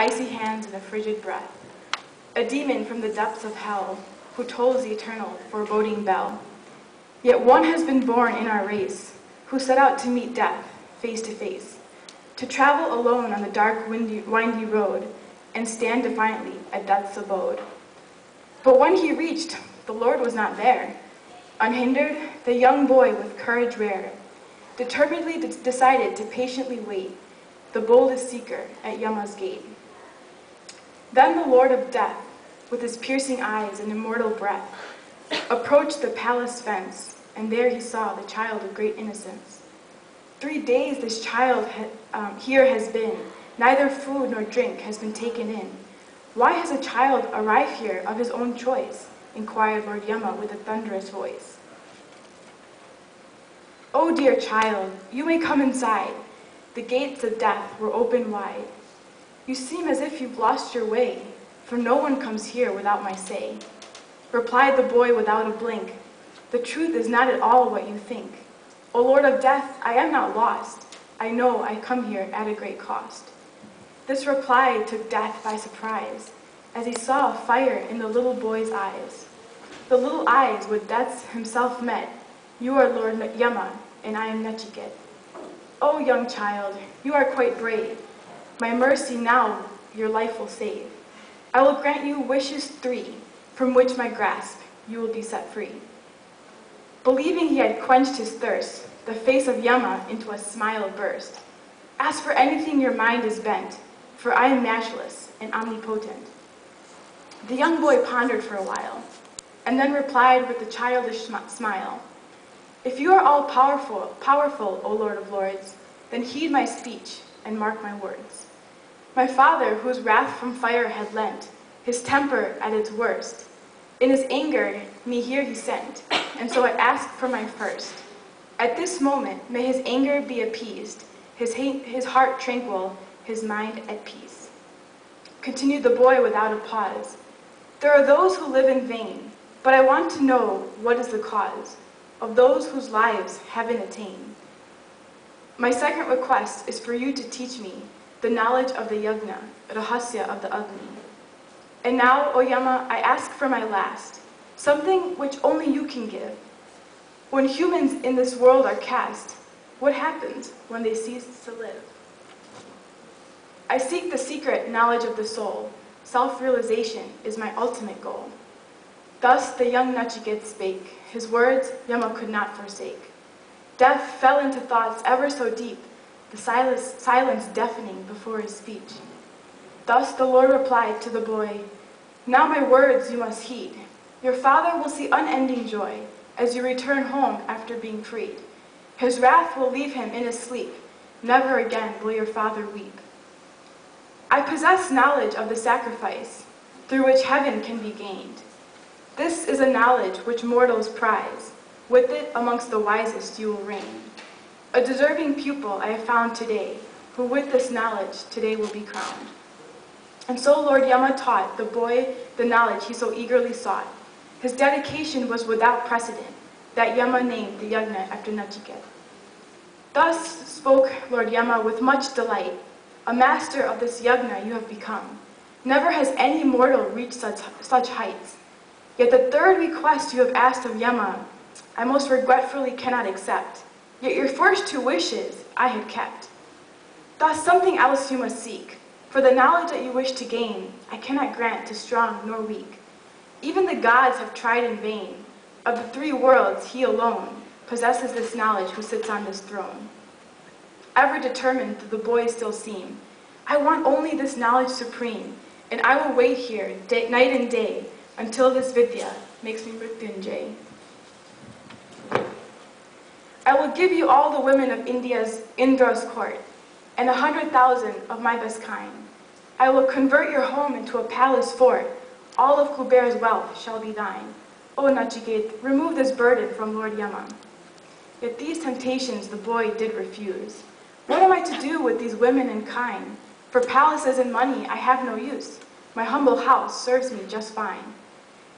icy hands and a frigid breath. A demon from the depths of hell, who tolls the eternal foreboding bell. Yet one has been born in our race, who set out to meet death face to face, to travel alone on the dark, windy road, and stand defiantly at death's abode. But when he reached, the Lord was not there. Unhindered, the young boy with courage rare, determinedly decided to patiently wait, the boldest seeker at Yama's gate. Then the Lord of Death, with his piercing eyes and immortal breath, approached the palace fence, and there he saw the child of great innocence. 3 days this child here has been, neither food nor drink has been taken in. Why has a child arrived here of his own choice? Inquired Lord Yama with a thunderous voice. Oh dear child, you may come inside. The gates of death were open wide. You seem as if you've lost your way, for no one comes here without my say. Replied the boy without a blink, the truth is not at all what you think. O Lord of Death, I am not lost. I know I come here at a great cost. This reply took Death by surprise, as he saw fire in the little boy's eyes. The little eyes with Death's himself met. You are Lord Yama, and I am Nachiket. Oh, young child, you are quite brave. My mercy now your life will save. I will grant you wishes 3, from which my grasp you will be set free. Believing he had quenched his thirst, the face of Yama into a smile burst. Ask for anything your mind is bent, for I am matchless and omnipotent. The young boy pondered for a while, and then replied with a childish smile. If you are all powerful, O Lord of Lords, then heed my speech and mark my words. My father, whose wrath from fire had lent, his temper at its worst, in his anger me here he sent, and so I ask for my first. At this moment may his anger be appeased, his heart tranquil, his mind at peace. Continued the boy without a pause. There are those who live in vain, but I want to know what is the cause of those whose lives heaven attain. My second request is for you to teach me the knowledge of the yagna, rahasya of the Agni. And now, O Yama, I ask for my last, something which only you can give. When humans in this world are cast, what happens when they cease to live? I seek the secret knowledge of the soul. Self-realization is my ultimate goal. Thus the young Nachiket spake. His words Yama could not forsake. Death fell into thoughts ever so deep, the silence deafening before his speech. Thus the Lord replied to the boy, now my words you must heed. Your father will see unending joy as you return home after being freed. His wrath will leave him in his sleep. Never again will your father weep. I possess knowledge of the sacrifice through which heaven can be gained. This is a knowledge which mortals prize. With it, amongst the wisest you will reign. A deserving pupil I have found today, who with this knowledge today will be crowned. And so Lord Yama taught the boy the knowledge he so eagerly sought. His dedication was without precedent, that Yama named the yagna after Nachiket. Thus spoke Lord Yama with much delight. A master of this yagna you have become. Never has any mortal reached such heights. Yet the third request you have asked of Yama, I most regretfully cannot accept. Yet your first 2 wishes I had kept. Thus something else you must seek, for the knowledge that you wish to gain, I cannot grant to strong nor weak. Even the gods have tried in vain. Of the 3 worlds, he alone possesses this knowledge who sits on this throne. Ever determined do the boy still seem. I want only this knowledge supreme, and I will wait here night and day until this vidya makes me Mrityunjay. I will give you all the women of Indra's court, and 100,000 of my best kind. I will convert your home into a palace fort. All of Kuber's wealth shall be thine. O Nachiket, remove this burden from Lord Yama. Yet these temptations the boy did refuse. What am I to do with these women and kind? For palaces and money I have no use. My humble house serves me just fine.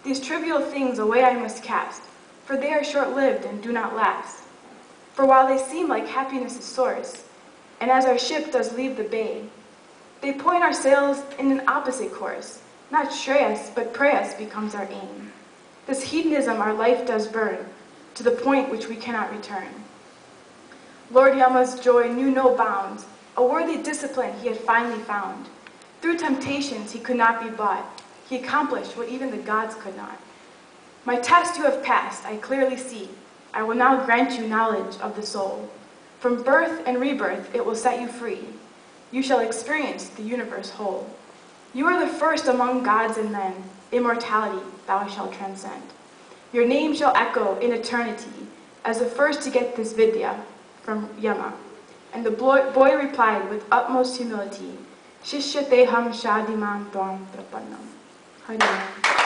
These trivial things away I must cast, for they are short-lived and do not last. For while they seem like happiness' source, and as our ship does leave the bay, They point our sails in an opposite course. Not Shreyas, but Preyas becomes our aim. This hedonism our life does burn, to the point which we cannot return. Lord Yama's joy knew no bounds. A worthy discipline he had finally found. Through temptations he could not be bought. He accomplished what even the gods could not. My test you have passed, I clearly see. I will now grant you knowledge of the soul. From birth and rebirth it will set you free. You shall experience the universe whole. You are the first among gods and men. Immortality thou shalt transcend. Your name shall echo in eternity as the first to get this vidya from Yama. And the boy replied with utmost humility, Shishyateham shadimam tvam prapannam. Hare Rama.